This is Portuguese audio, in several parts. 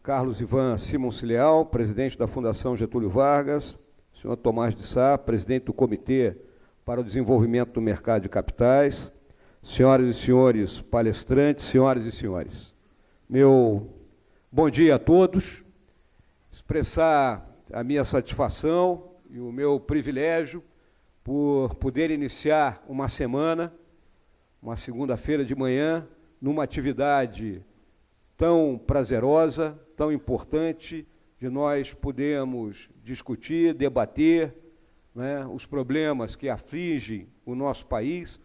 Carlos Ivan Simons Leal, presidente da Fundação Getúlio Vargas, senhor Tomás de Sá, presidente do Comitê para o Desenvolvimento do Mercado de Capitais, senhoras e senhores palestrantes, senhoras e senhores. Meu bom dia a todos, expressar a minha satisfação e o meu privilégio por poder iniciar uma semana, uma segunda-feira de manhã, numa atividade tão prazerosa, tão importante, de nós podermos discutir, debater, né, os problemas que afligem o nosso país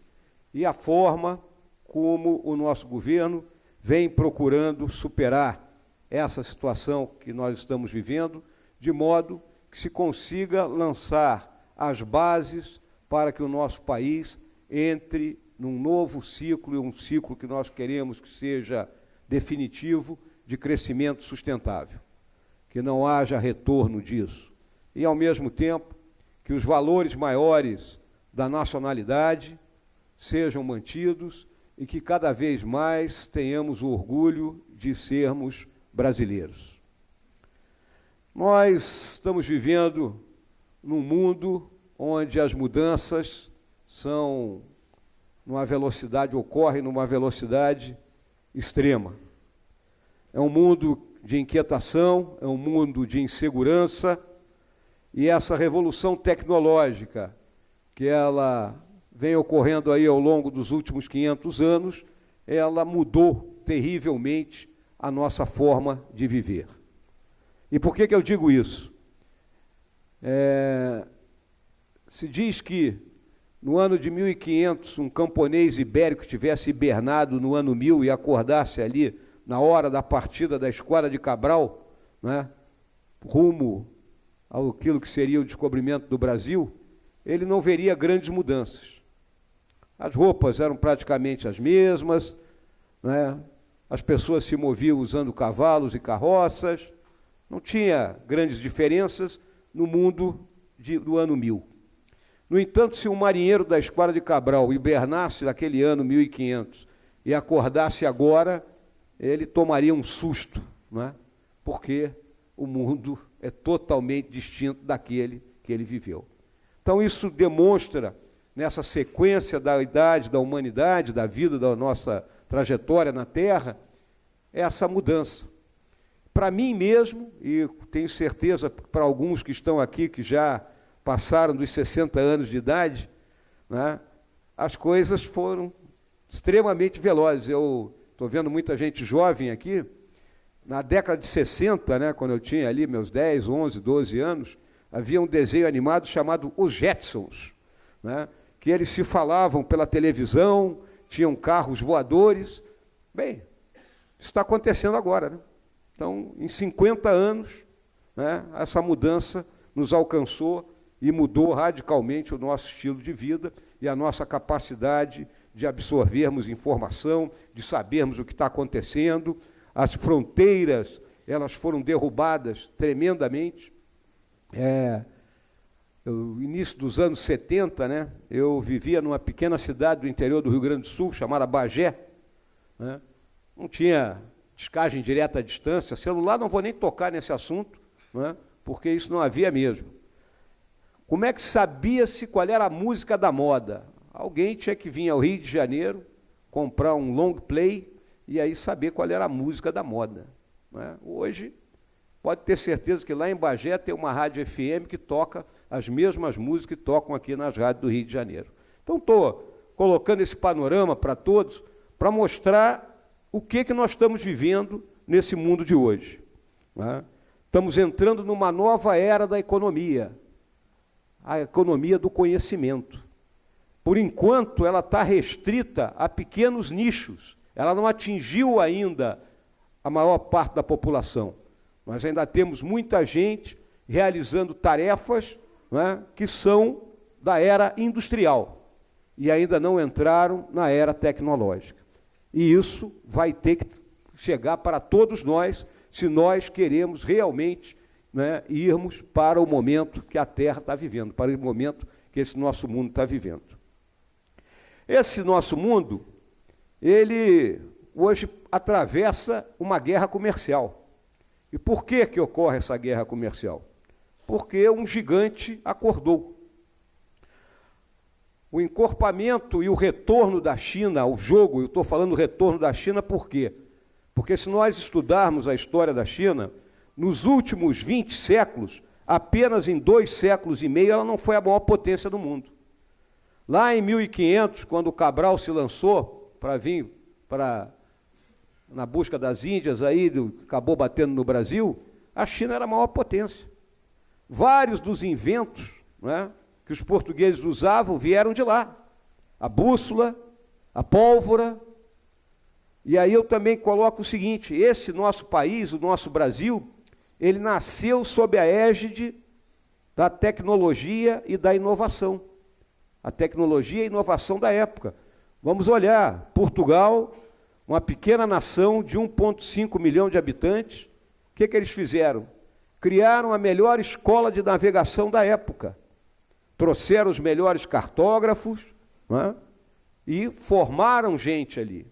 e a forma como o nosso governo vem procurando superar essa situação que nós estamos vivendo, de modo que se consiga lançar as bases para que o nosso país entre num novo ciclo, um ciclo que nós queremos que seja definitivo, de crescimento sustentável, que não haja retorno disso. E, ao mesmo tempo, que os valores maiores da nacionalidade sejam mantidos e que cada vez mais tenhamos o orgulho de sermos brasileiros. Nós estamos vivendo num mundo onde as mudanças ocorrem numa velocidade extrema. É um mundo de inquietação, é um mundo de insegurança, e essa revolução tecnológica que ela vem ocorrendo aí ao longo dos últimos 500 anos, ela mudou terrivelmente a nossa forma de viver. E por que eu digo isso? Se diz que no ano de 1500, um camponês ibérico que tivesse hibernado no ano 1000 e acordasse ali na hora da partida da Esquadra de Cabral, né, rumo àquilo que seria o descobrimento do Brasil, ele não veria grandes mudanças. As roupas eram praticamente as mesmas, né, as pessoas se moviam usando cavalos e carroças, não tinha grandes diferenças no mundo do ano 1000. No entanto, se um marinheiro da Esquadra de Cabral hibernasse naquele ano 1500 e acordasse agora, ele tomaria um susto, não é? Porque o mundo é totalmente distinto daquele que ele viveu. Então, isso demonstra, nessa sequência da idade, da humanidade, da vida, da nossa trajetória na Terra, essa mudança. Para mim mesmo, e tenho certeza para alguns que estão aqui, que já passaram dos 60 anos de idade, né, as coisas foram extremamente velozes. Eu estou vendo muita gente jovem aqui. Na década de 60, né, quando eu tinha ali meus 10, 11, 12 anos, havia um desenho animado chamado Os Jetsons, né, que eles se falavam pela televisão, tinham carros voadores. Bem, isso está acontecendo agora, né? Então, em 50 anos, né, essa mudança nos alcançou e mudou radicalmente o nosso estilo de vida e a nossa capacidade de absorvermos informação, de sabermos o que está acontecendo. As fronteiras, elas foram derrubadas tremendamente. No início dos anos 70, né, eu vivia numa pequena cidade do interior do Rio Grande do Sul, chamada Bagé, né, não tinha descagem direta à distância, celular, não vou nem tocar nesse assunto, né, porque isso não havia mesmo. Como é que sabia-se qual era a música da moda? Alguém tinha que vir ao Rio de Janeiro, comprar um long play e aí saber qual era a música da moda, né? Hoje, pode ter certeza que lá em Bagé tem uma rádio FM que toca as mesmas músicas que tocam aqui nas rádios do Rio de Janeiro. Então, estou colocando esse panorama para todos, para mostrar o que nós estamos vivendo nesse mundo de hoje, né? Estamos entrando numa nova era da economia, a economia do conhecimento. Por enquanto, ela está restrita a pequenos nichos, ela não atingiu ainda a maior parte da população. Nós ainda temos muita gente realizando tarefas, né, que são da era industrial e ainda não entraram na era tecnológica. E isso vai ter que chegar para todos nós, se nós queremos realmente, né, irmos para o momento que a Terra está vivendo, para o momento que esse nosso mundo está vivendo. Esse nosso mundo, ele hoje atravessa uma guerra comercial. E por que ocorre essa guerra comercial? Porque um gigante acordou. O encorpamento e o retorno da China ao jogo, eu estou falando retorno da China por quê? Porque se nós estudarmos a história da China, nos últimos 20 séculos, apenas em 2 séculos e meio, ela não foi a maior potência do mundo. Lá em 1500, quando o Cabral se lançou para vir na busca das Índias, acabou batendo no Brasil, a China era a maior potência. Vários dos inventos, né, que os portugueses usavam vieram de lá. A bússola, a pólvora. E aí eu também coloco o seguinte, esse nosso país, o nosso Brasil, ele nasceu sob a égide da tecnologia e da inovação. A tecnologia e a inovação da época. Vamos olhar, Portugal, uma pequena nação de 1,5 milhão de habitantes, o que eles fizeram? Criaram a melhor escola de navegação da época. Trouxeram os melhores cartógrafos, né, e formaram gente ali.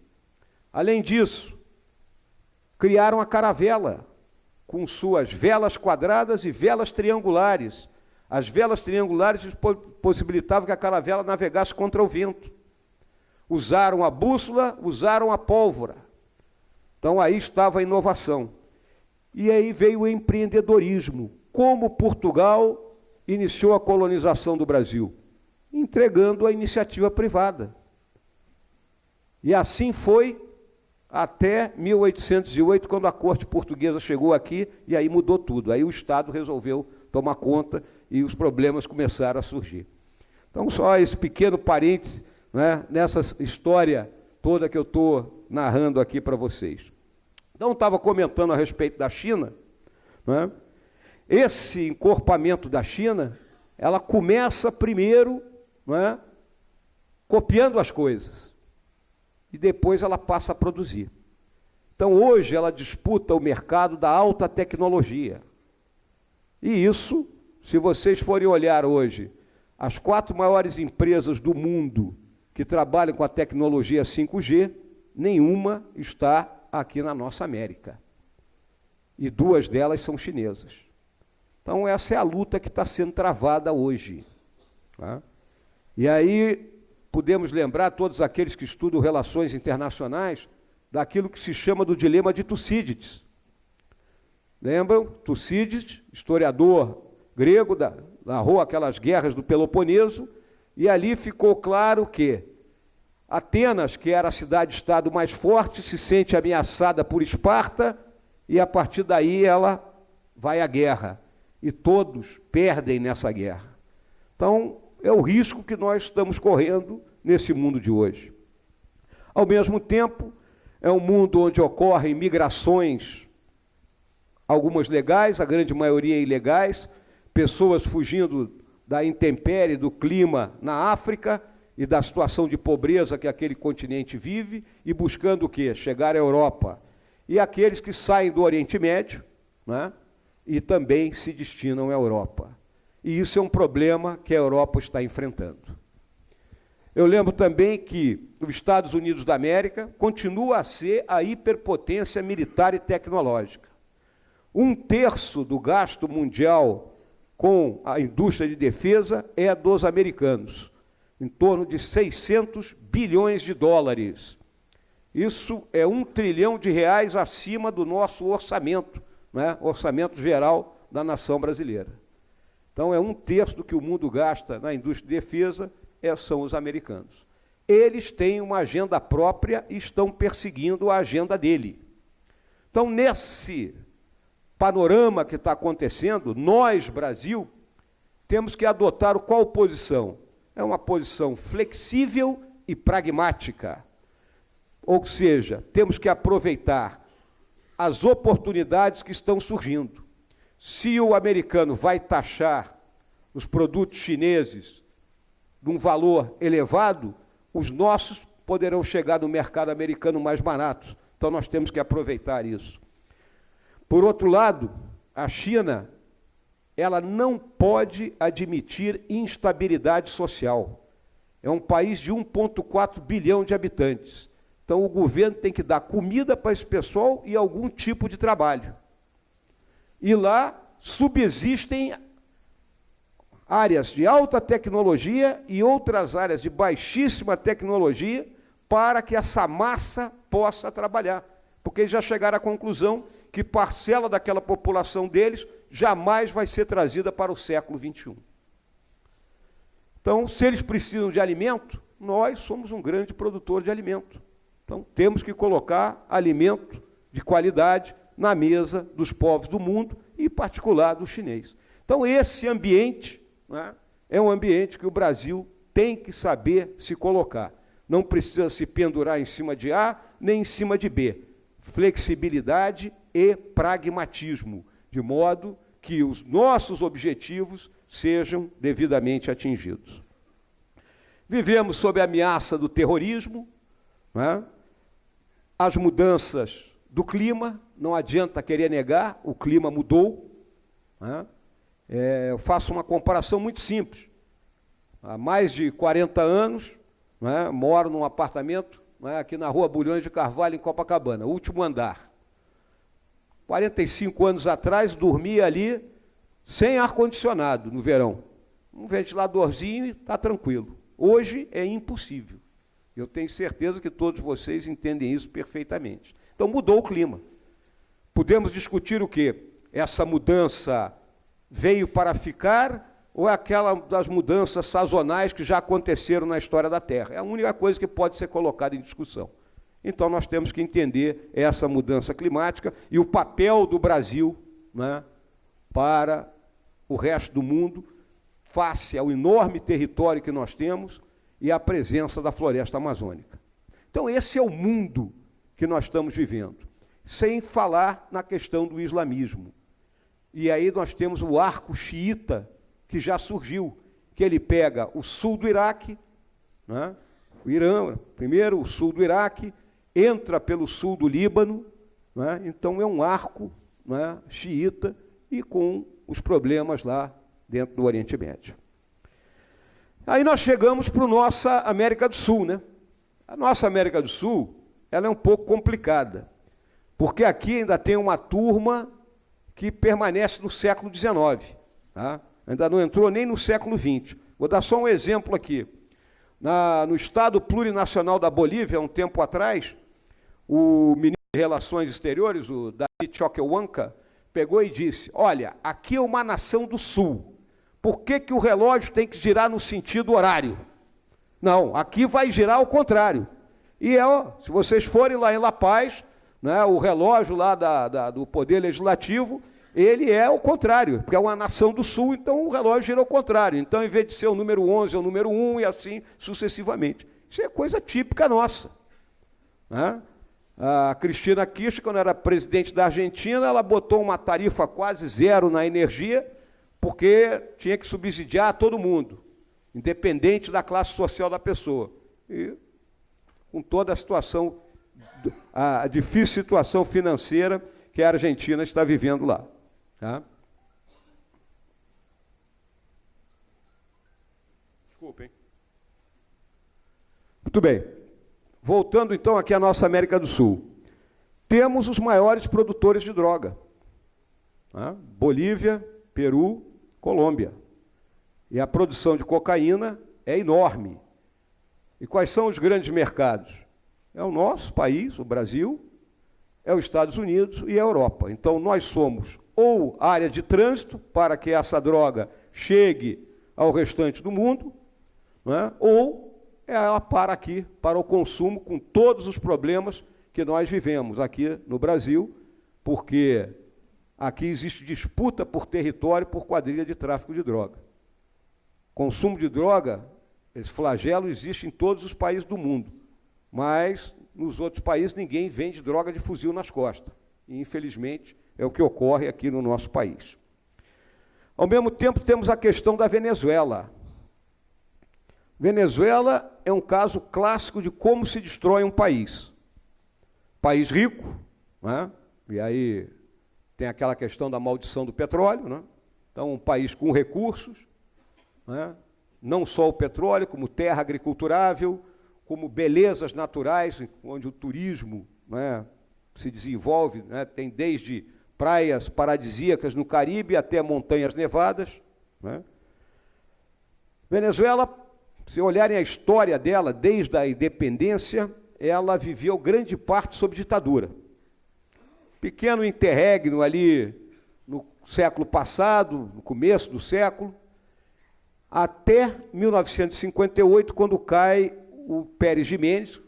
Além disso, criaram a caravela, com suas velas quadradas e velas triangulares. As velas triangulares possibilitavam que a caravela navegasse contra o vento. Usaram a bússola, usaram a pólvora. Então aí estava a inovação. E aí veio o empreendedorismo. Como Portugal iniciou a colonização do Brasil? Entregando a iniciativa privada. E assim foi até 1808, quando a corte portuguesa chegou aqui, e aí mudou tudo. Aí o Estado resolveu tomar conta e os problemas começaram a surgir. Então, só esse pequeno parênteses, né, nessa história toda que eu estou narrando aqui para vocês. Então, estava comentando a respeito da China, né? Esse encorpamento da China, ela começa primeiro, né, copiando as coisas, e depois ela passa a produzir. Então, hoje, ela disputa o mercado da alta tecnologia. E isso, se vocês forem olhar hoje, as 4 maiores empresas do mundo que trabalham com a tecnologia 5G, nenhuma está aqui na nossa América. E 2 delas são chinesas. Então, essa é a luta que está sendo travada hoje. Tá? E aí, podemos lembrar, todos aqueles que estudam relações internacionais, daquilo que se chama do dilema de Tucídides. Lembram? Tucídides, historiador grego, narrou aquelas guerras do Peloponeso, e ali ficou claro que Atenas, que era a cidade-estado mais forte, se sente ameaçada por Esparta, e a partir daí ela vai à guerra. E todos perdem nessa guerra. Então, é o risco que nós estamos correndo nesse mundo de hoje. Ao mesmo tempo, é um mundo onde ocorrem migrações, algumas legais, a grande maioria ilegais, pessoas fugindo da intempérie, do clima na África e da situação de pobreza que aquele continente vive, e buscando o quê? Chegar à Europa. E aqueles que saem do Oriente Médio, né, e também se destinam à Europa. E isso é um problema que a Europa está enfrentando. Eu lembro também que os Estados Unidos da América continua a ser a hiperpotência militar e tecnológica. 1/3 do gasto mundial com a indústria de defesa é dos americanos, em torno de 600 bilhões de dólares. Isso é R$1 trilhão acima do nosso orçamento, né? Orçamento geral da nação brasileira. Então, é 1/3 do que o mundo gasta na indústria de defesa, são os americanos. Eles têm uma agenda própria e estão perseguindo a agenda dele. Então, nesse panorama que está acontecendo, nós, Brasil, temos que adotar qual posição? É uma posição flexível e pragmática. Ou seja, temos que aproveitar as oportunidades que estão surgindo. Se o americano vai taxar os produtos chineses de um valor elevado, os nossos poderão chegar no mercado americano mais baratos. Então, nós temos que aproveitar isso. Por outro lado, a China, ela não pode admitir instabilidade social. É um país de 1,4 bilhão de habitantes. Então, o governo tem que dar comida para esse pessoal e algum tipo de trabalho. E lá subsistem áreas de alta tecnologia e outras áreas de baixíssima tecnologia para que essa massa possa trabalhar. Porque eles já chegaram à conclusão que parcela daquela população deles jamais vai ser trazida para o século XXI. Então, se eles precisam de alimento, nós somos um grande produtor de alimento. Então, temos que colocar alimento de qualidade na mesa dos povos do mundo, e em particular do chinês. Então, esse ambiente, né, é um ambiente que o Brasil tem que saber se colocar. Não precisa se pendurar em cima de A, nem em cima de B. Flexibilidade e pragmatismo, de modo que os nossos objetivos sejam devidamente atingidos. Vivemos sob a ameaça do terrorismo, né? As mudanças do clima, não adianta querer negar, o clima mudou, né? Eu faço uma comparação muito simples. Há mais de 40 anos, né, moro num apartamento, né, aqui na Rua Bulhões de Carvalho, em Copacabana, último andar. 45 anos atrás, dormia ali sem ar-condicionado no verão. Um ventiladorzinho e está tranquilo. Hoje é impossível. Eu tenho certeza que todos vocês entendem isso perfeitamente. Então, mudou o clima. Podemos discutir o quê? Essa mudança veio para ficar ou é aquela das mudanças sazonais que já aconteceram na história da Terra? É a única coisa que pode ser colocada em discussão. Então, nós temos que entender essa mudança climática e o papel do Brasil, né, para o resto do mundo, face ao enorme território que nós temos e à presença da floresta amazônica. Então, esse é o mundo que nós estamos vivendo, sem falar na questão do islamismo. E aí nós temos o arco xiita, que já surgiu, que ele pega o sul do Iraque, né, o Irã, primeiro o sul do Iraque, entra pelo sul do Líbano, né, então é um arco, né, xiita, e com os problemas lá dentro do Oriente Médio. Aí nós chegamos para a nossa América do Sul, né? A nossa América do Sul, ela é um pouco complicada, porque aqui ainda tem uma turma que permanece no século XIX, tá? Ainda não entrou nem no século XX. Vou dar só um exemplo aqui. No Estado Plurinacional da Bolívia, um tempo atrás, o ministro de Relações Exteriores, o David Choquehuanca, pegou e disse, olha, aqui é uma nação do Sul, por que que o relógio tem que girar no sentido horário? Não, aqui vai girar ao contrário. E se vocês forem lá em La Paz, né, o relógio lá do Poder Legislativo, ele é o contrário, porque é uma nação do Sul, então o relógio gira ao contrário. Então, em vez de ser o número 11, é o número 1, e assim sucessivamente. Isso é coisa típica nossa, né? A Cristina Kirchner, quando era presidente da Argentina, ela botou uma tarifa quase zero na energia, porque tinha que subsidiar todo mundo, independente da classe social da pessoa. E com toda a situação, a difícil situação financeira que a Argentina está vivendo lá. Tá? Desculpem. Muito bem. Voltando, então, aqui à nossa América do Sul. Temos os maiores produtores de droga. Tá? Bolívia, Peru, Colômbia. E a produção de cocaína é enorme. E quais são os grandes mercados? É o nosso país, o Brasil, é os Estados Unidos e a Europa. Então, nós somos ou área de trânsito para que essa droga chegue ao restante do mundo, né, ou ela para aqui, para o consumo, com todos os problemas que nós vivemos aqui no Brasil, porque aqui existe disputa por território, por quadrilha de tráfico de droga. Consumo de droga, esse flagelo existe em todos os países do mundo, mas nos outros países ninguém vende droga de fuzil nas costas. E, infelizmente, é o que ocorre aqui no nosso país. Ao mesmo tempo, temos a questão da Venezuela. Venezuela é um caso clássico de como se destrói um país. País rico, né? E aí tem aquela questão da maldição do petróleo, né? Então, um país com recursos, né? Não só o petróleo, como terra agriculturável, como belezas naturais, onde o turismo, né, se desenvolve, né? Tem desde praias paradisíacas no Caribe até montanhas nevadas, né? Venezuela, se olharem a história dela, desde a independência, ela viveu grande parte sob ditadura. Pequeno interregno ali no século passado, no começo do século, até 1958, quando cai o Pérez Jiménez,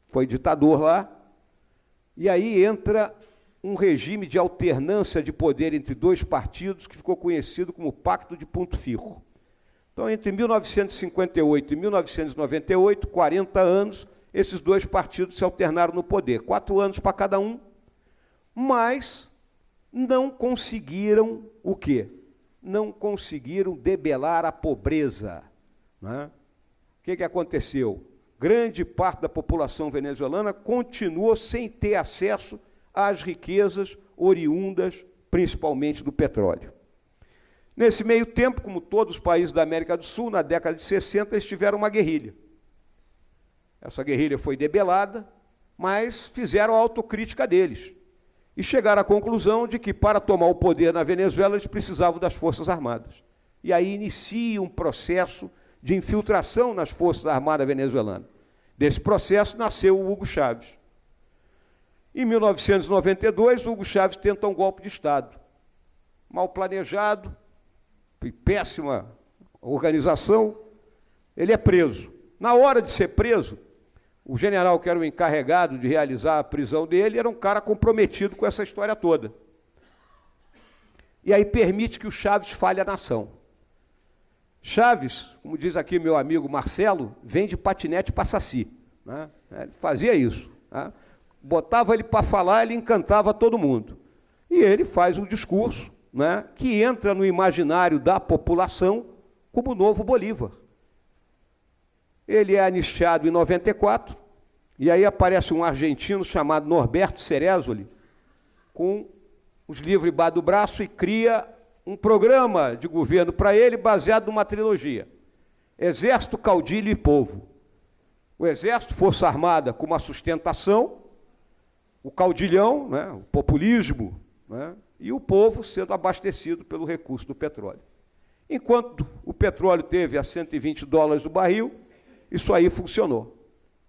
foi ditador lá, e aí entra um regime de alternância de poder entre dois partidos que ficou conhecido como Pacto de Punto Fijo. Então, entre 1958 e 1998, 40 anos, esses dois partidos se alternaram no poder, 4 anos para cada um, mas não conseguiram o quê? Não conseguiram debelar a pobreza, né? O que aconteceu? Grande parte da população venezuelana continuou sem ter acesso às riquezas oriundas, principalmente do petróleo. Nesse meio tempo, como todos os países da América do Sul, na década de 60, eles tiveram uma guerrilha. Essa guerrilha foi debelada, mas fizeram a autocrítica deles. E chegaram à conclusão de que, para tomar o poder na Venezuela, eles precisavam das Forças Armadas. E aí inicia um processo de infiltração nas Forças Armadas venezuelanas. Desse processo nasceu o Hugo Chávez. Em 1992, o Hugo Chávez tenta um golpe de Estado. Mal planejado, péssima organização, ele é preso. Na hora de ser preso, o general que era o encarregado de realizar a prisão dele era um cara comprometido com essa história toda. E aí permite que o Chávez falhe a nação. Chávez, como diz aqui meu amigo Marcelo, vem de patinete para Saci, né? Ele fazia isso, né? Botava ele para falar, ele encantava todo mundo. E ele faz um discurso, né, que entra no imaginário da população como o novo Bolívar. Ele é anistiado em 94, e aí aparece um argentino chamado Norberto Cerezoli, com os livros embaixo do braço, e cria um programa de governo para ele, baseado numa trilogia: Exército, Caudilho e Povo. O Exército, Força Armada, com uma sustentação, o caudilhão, né, o populismo, né, e o povo sendo abastecido pelo recurso do petróleo. Enquanto o petróleo teve a $120 do barril, isso aí funcionou.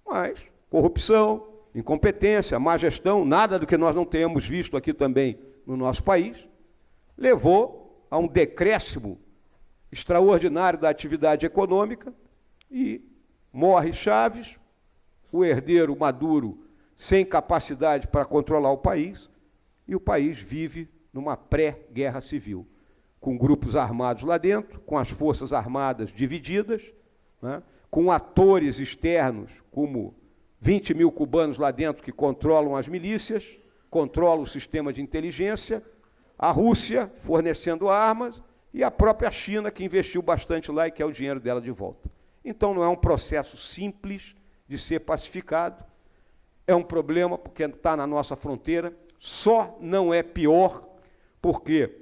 Mas corrupção, incompetência, má gestão, nada do que nós não tenhamos visto aqui também no nosso país, levou a um decréscimo extraordinário da atividade econômica e morre Chávez, o herdeiro Maduro sem capacidade para controlar o país, e o país vive numa pré-guerra civil, com grupos armados lá dentro, com as forças armadas divididas, né, com atores externos, como 20 mil cubanos lá dentro que controlam as milícias, controlam o sistema de inteligência, a Rússia fornecendo armas e a própria China, que investiu bastante lá e quer o dinheiro dela de volta. Então, não é um processo simples de ser pacificado, é um problema porque está na nossa fronteira, só não é pior porque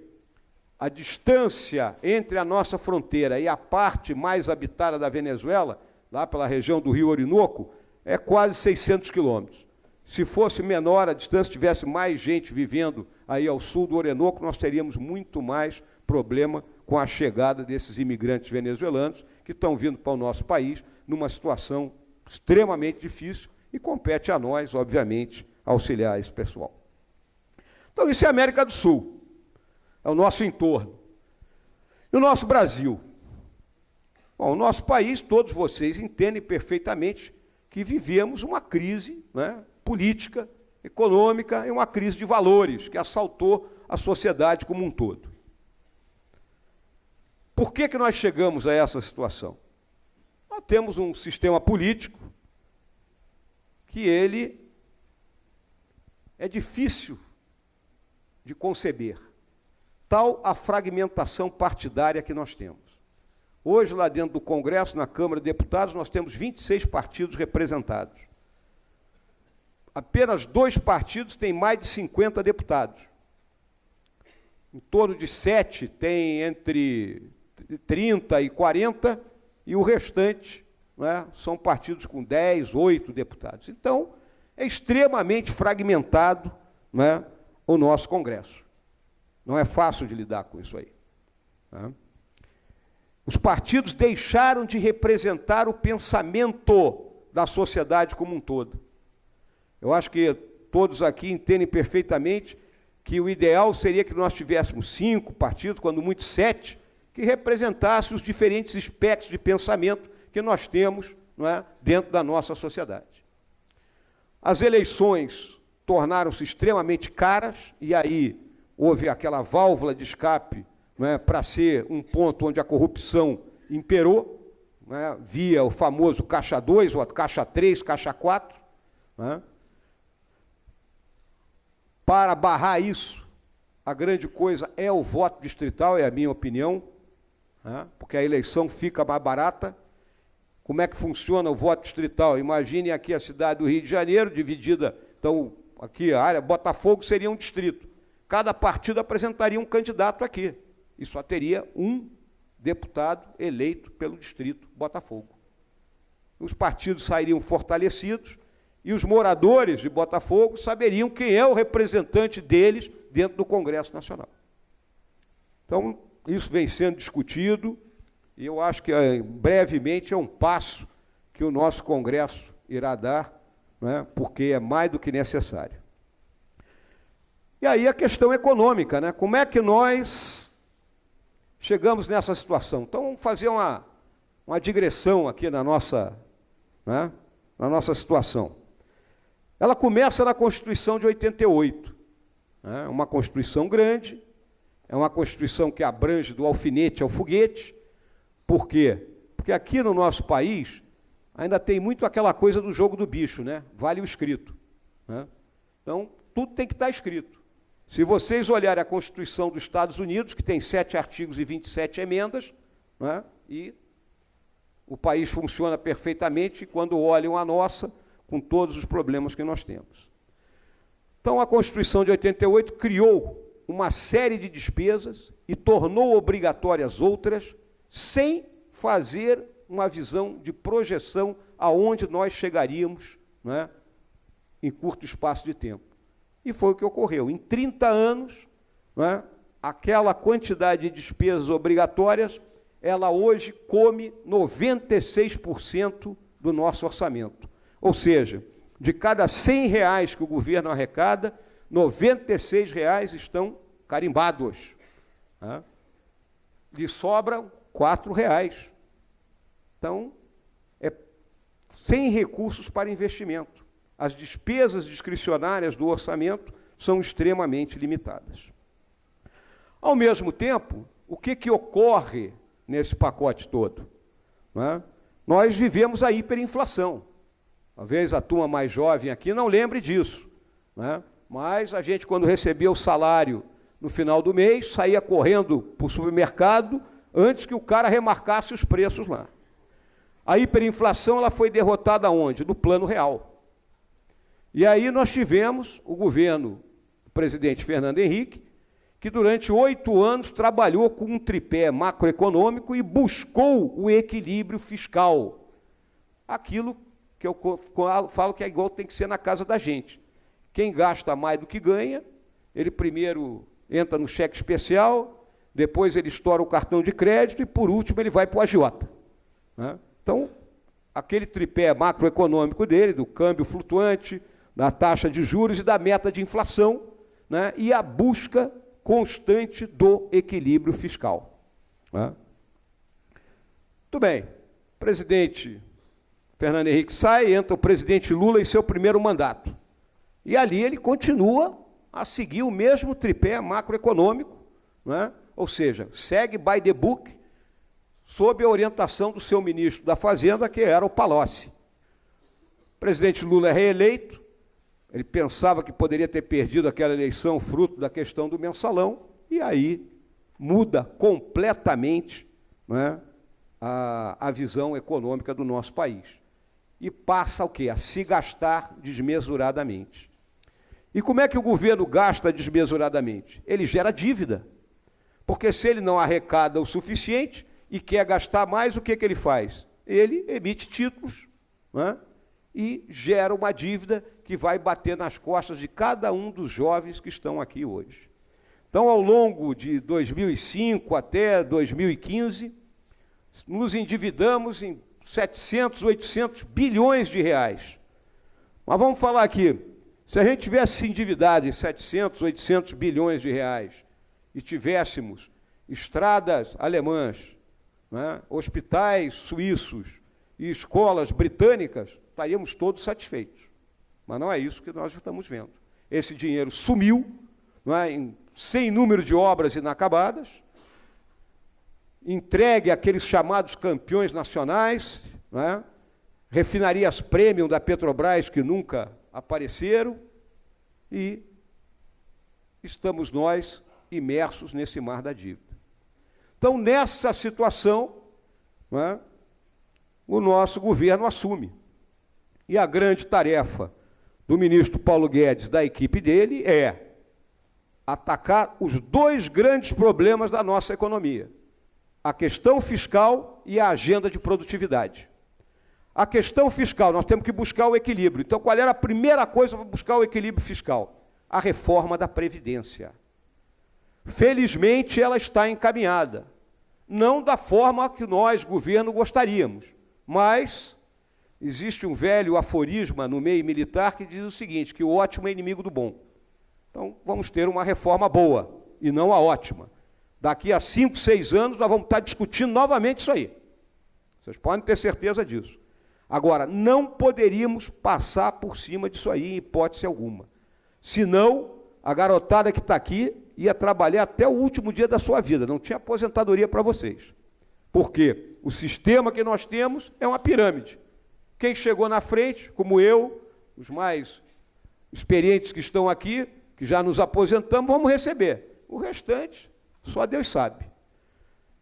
a distância entre a nossa fronteira e a parte mais habitada da Venezuela, lá pela região do Rio Orinoco, é quase 600 quilômetros. Se fosse menor a distância, tivesse mais gente vivendo aí ao sul do Orinoco, nós teríamos muito mais problema com a chegada desses imigrantes venezuelanos que estão vindo para o nosso país numa situação extremamente difícil e compete a nós, obviamente, auxiliar esse pessoal. Então, isso é a América do Sul, é o nosso entorno. E o nosso Brasil? Bom, o nosso país, todos vocês entendem perfeitamente que vivemos uma crise, né, política, econômica e uma crise de valores que assaltou a sociedade como um todo. Por que nós chegamos a essa situação? Nós temos um sistema político que ele é difícil de conceber, tal a fragmentação partidária que nós temos. Hoje, lá dentro do Congresso, na Câmara de Deputados, nós temos 26 partidos representados. Apenas 2 partidos têm mais de 50 deputados. Em torno de 7 tem entre 30 e 40, e o restante, né, são partidos com 10, 8 deputados. Então, é extremamente fragmentado, né, o nosso Congresso. Não é fácil de lidar com isso aí. Tá? Os partidos deixaram de representar o pensamento da sociedade como um todo. Eu acho que todos aqui entendem perfeitamente que o ideal seria que nós tivéssemos 5 partidos, quando muito 7, que representassem os diferentes espectros de pensamento que nós temos, não é, dentro da nossa sociedade. As eleições tornaram-se extremamente caras, e aí houve aquela válvula de escape, não é, para ser um ponto onde a corrupção imperou, não é, via o famoso Caixa 2, ou Caixa 3, Caixa 4, não é. Para barrar isso, a grande coisa é o voto distrital, é a minha opinião, né? Porque a eleição fica mais barata. Como é que funciona o voto distrital? Imagine aqui a cidade do Rio de Janeiro, dividida, então, aqui a área, Botafogo seria um distrito. Cada partido apresentaria um candidato aqui, e só teria um deputado eleito pelo distrito Botafogo. Os partidos sairiam fortalecidos, e os moradores de Botafogo saberiam quem é o representante deles dentro do Congresso Nacional. Então, isso vem sendo discutido, e eu acho que brevemente é um passo que o nosso Congresso irá dar, né, porque é mais do que necessário. E aí a questão econômica, né? Como é que nós chegamos nessa situação? Então, vamos fazer uma digressão aqui na nossa, né, na nossa situação. Ela começa na Constituição de 88. É uma Constituição grande, é uma Constituição que abrange do alfinete ao foguete. Por quê? Porque aqui no nosso país ainda tem muito aquela coisa do jogo do bicho, né? Vale o escrito, né? Então, tudo tem que estar escrito. Se vocês olharem a Constituição dos Estados Unidos, que tem 7 artigos e 27 emendas, né? E o país funciona perfeitamente, quando olham a nossa, com todos os problemas que nós temos. Então, a Constituição de 88 criou uma série de despesas e tornou obrigatórias outras, sem fazer uma visão de projeção aonde nós chegaríamos, né, em curto espaço de tempo. E foi o que ocorreu. Em 30 anos, né, aquela quantidade de despesas obrigatórias, ela hoje come 96% do nosso orçamento. Ou seja, de cada R$100 que o governo arrecada, R$96 estão carimbados. Né? Lhe sobram R$4. Então, sem recursos para investimento. As despesas discricionárias do orçamento são extremamente limitadas. Ao mesmo tempo, o que ocorre nesse pacote todo? Né? Nós vivemos a hiperinflação. Talvez a turma mais jovem aqui não lembre disso, né? Mas a gente, quando recebia o salário no final do mês, saía correndo para o supermercado antes que o cara remarcasse os preços lá. A hiperinflação ela foi derrotada onde? No Plano Real. E aí nós tivemos o governo do presidente Fernando Henrique, que durante 8 anos trabalhou com um tripé macroeconômico e buscou o equilíbrio fiscal. Aquilo que eu falo que é igual tem que ser na casa da gente. Quem gasta mais do que ganha, ele primeiro entra no cheque especial, depois ele estoura o cartão de crédito e, por último, ele vai para o agiota. Né? Então, aquele tripé macroeconômico dele, do câmbio flutuante, da taxa de juros e da meta de inflação, né? E a busca constante do equilíbrio fiscal. Né? Muito bem. Presidente Fernando Henrique sai, entra o presidente Lula em seu primeiro mandato. E ali ele continua a seguir o mesmo tripé macroeconômico, né? Ou seja, segue by the book, sob a orientação do seu ministro da Fazenda, que era o Palocci. O presidente Lula é reeleito, ele pensava que poderia ter perdido aquela eleição fruto da questão do mensalão, e aí muda completamente, né, a visão econômica do nosso país. E passa o quê? A se gastar desmesuradamente. E como é que o governo gasta desmesuradamente? Ele gera dívida. Porque se ele não arrecada o suficiente e quer gastar mais, o que ele faz? Ele emite títulos, né, e gera uma dívida que vai bater nas costas de cada um dos jovens que estão aqui hoje. Então, ao longo de 2005 até 2015, nos endividamos em 700, 800 bilhões de reais. Mas vamos falar aqui, se a gente tivesse se endividado em 700, 800 bilhões de reais e tivéssemos estradas alemãs, né, hospitais suíços e escolas britânicas, estaríamos todos satisfeitos. Mas não é isso que nós estamos vendo. Esse dinheiro sumiu, não é, sem número de obras inacabadas, entregue àqueles chamados campeões nacionais, não é, refinarias premium da Petrobras que nunca apareceram, e estamos nós imersos nesse mar da dívida. Então, nessa situação, não é, o nosso governo assume. E a grande tarefa do ministro Paulo Guedes, da equipe dele, é atacar os dois grandes problemas da nossa economia: a questão fiscal e a agenda de produtividade. A questão fiscal, nós temos que buscar o equilíbrio. Então, qual era a primeira coisa para buscar o equilíbrio fiscal? A reforma da Previdência. Felizmente, ela está encaminhada. Não da forma que nós, governo, gostaríamos, mas existe um velho aforisma no meio militar que diz o seguinte, que o ótimo é inimigo do bom. Então, vamos ter uma reforma boa, e não a ótima. Daqui a 5, 6 anos, nós vamos estar discutindo novamente isso aí. Vocês podem ter certeza disso. Agora, não poderíamos passar por cima disso aí, em hipótese alguma. Senão, a garotada que está aqui ia trabalhar até o último dia da sua vida, não tinha aposentadoria para vocês. Porque o sistema que nós temos é uma pirâmide. Quem chegou na frente, como eu, os mais experientes que estão aqui, que já nos aposentamos, vamos receber. O restante, só Deus sabe.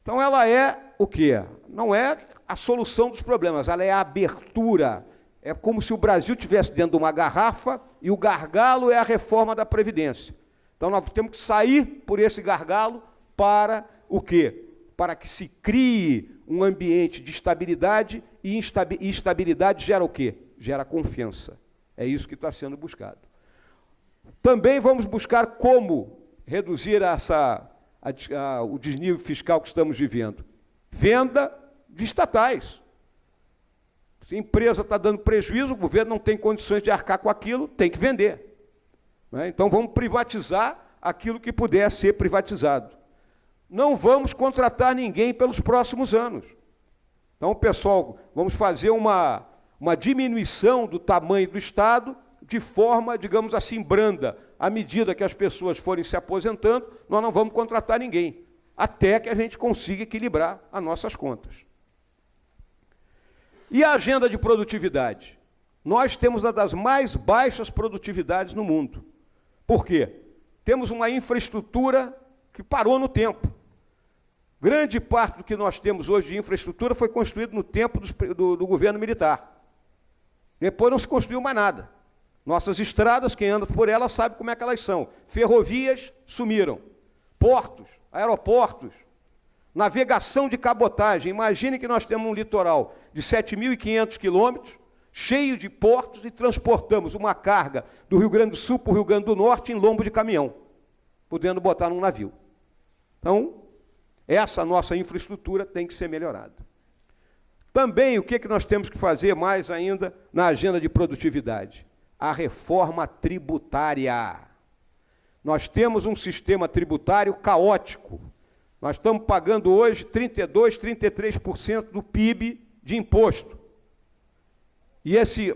Então, ela é o quê? Não é a solução dos problemas, ela é a abertura. É como se o Brasil estivesse dentro de uma garrafa e o gargalo é a reforma da Previdência. Então, nós temos que sair por esse gargalo para o quê? Para que se crie um ambiente de estabilidade, e estabilidade gera o quê? Gera confiança. É isso que está sendo buscado. Também vamos buscar como reduzir o desnível fiscal que estamos vivendo. Venda de estatais. Se a empresa está dando prejuízo, o governo não tem condições de arcar com aquilo, tem que vender. Então, vamos privatizar aquilo que puder ser privatizado. Não vamos contratar ninguém pelos próximos anos. Então, pessoal, vamos fazer uma diminuição do tamanho do Estado de forma, digamos assim, branda. À medida que as pessoas forem se aposentando, nós não vamos contratar ninguém, até que a gente consiga equilibrar as nossas contas. E a agenda de produtividade? Nós temos uma das mais baixas produtividades no mundo. Por quê? Temos uma infraestrutura que parou no tempo. Grande parte do que nós temos hoje de infraestrutura foi construído no tempo do governo militar. Depois não se construiu mais nada. Nossas estradas, quem anda por elas sabe como é que elas são. Ferrovias sumiram. Portos, aeroportos, navegação de cabotagem. Imagine que nós temos um litoral de 7.500 quilômetros, cheio de portos, e transportamos uma carga do Rio Grande do Sul para o Rio Grande do Norte em lombo de caminhão, podendo botar num navio. Então, essa nossa infraestrutura tem que ser melhorada. Também, o que nós temos que fazer mais ainda na agenda de produtividade? A reforma tributária. Nós temos um sistema tributário caótico. Nós estamos pagando hoje 32%, 33% do PIB de imposto. E esse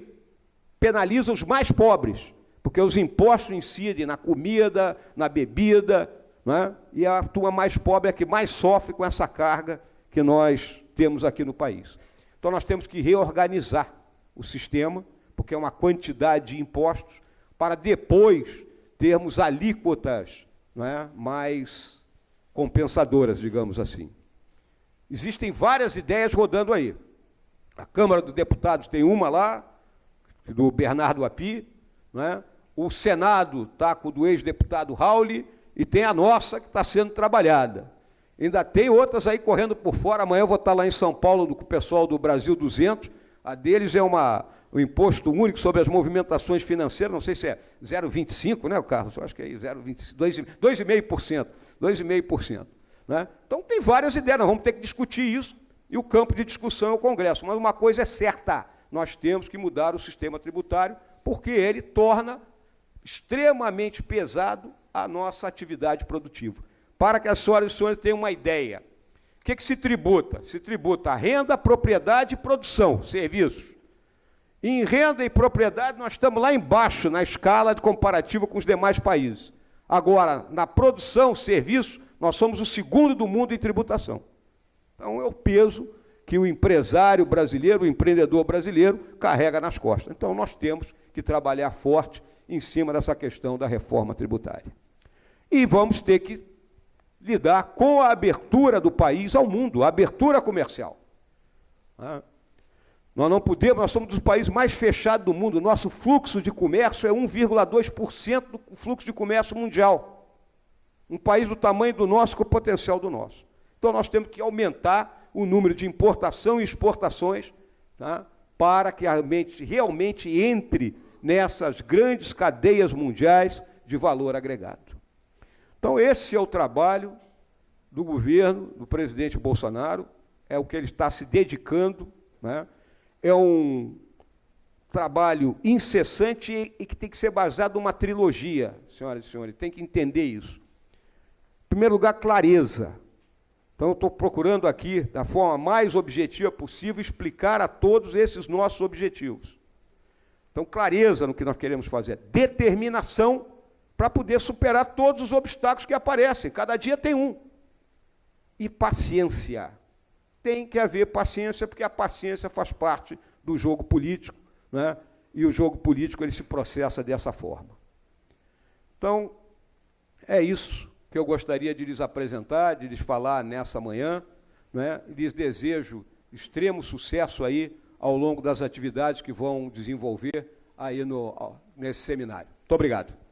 penaliza os mais pobres, porque os impostos incidem na comida, na bebida, né? E a turma mais pobre é a que mais sofre com essa carga que nós temos aqui no país. Então, nós temos que reorganizar o sistema, porque é uma quantidade de impostos, para depois termos alíquotas, né, mais compensadoras, digamos assim. Existem várias ideias rodando aí. A Câmara dos Deputados tem uma lá, do Bernardo Api, né? O Senado está com o do ex-deputado Rauli, e tem a nossa que está sendo trabalhada. Ainda tem outras aí correndo por fora. Amanhã eu vou estar lá em São Paulo com o pessoal do Brasil 200. A deles é uma o imposto único sobre as movimentações financeiras, não sei se é 0,25, né, Carlos? Eu acho que é 2,5%. 2,5%. Né? Então, tem várias ideias, nós vamos ter que discutir isso, e o campo de discussão é o Congresso. Mas uma coisa é certa, nós temos que mudar o sistema tributário, porque ele torna extremamente pesado a nossa atividade produtiva. Para que as senhoras e senhores tenham uma ideia, o que se tributa? Se tributa a renda, propriedade e produção, serviços. Em renda e propriedade, nós estamos lá embaixo, na escala de comparativa com os demais países. Agora, na produção, serviço, nós somos o segundo do mundo em tributação. Então, é o peso que o empresário brasileiro, o empreendedor brasileiro, carrega nas costas. Então, nós temos que trabalhar forte em cima dessa questão da reforma tributária. E vamos ter que lidar com a abertura do país ao mundo, a abertura comercial. Nós não podemos, nós somos um dos países mais fechados do mundo, nosso fluxo de comércio é 1,2% do fluxo de comércio mundial. Um país do tamanho do nosso, com o potencial do nosso. Então, nós temos que aumentar o número de importação e exportações, tá, para que realmente entre nessas grandes cadeias mundiais de valor agregado. Então, esse é o trabalho do governo, do presidente Bolsonaro, é o que ele está se dedicando, né? É um trabalho incessante e que tem que ser baseado numa trilogia, senhoras e senhores, tem que entender isso. Em primeiro lugar, clareza. Então, eu estou procurando aqui, da forma mais objetiva possível, explicar a todos esses nossos objetivos. Então, clareza no que nós queremos fazer, determinação para poder superar todos os obstáculos que aparecem, cada dia tem um. E paciência. Tem que haver paciência, porque a paciência faz parte do jogo político, né? E o jogo político ele se processa dessa forma. Então, é isso que eu gostaria de lhes apresentar, de lhes falar nessa manhã, né? Lhes desejo extremo sucesso aí ao longo das atividades que vão desenvolver aí nesse seminário. Muito obrigado.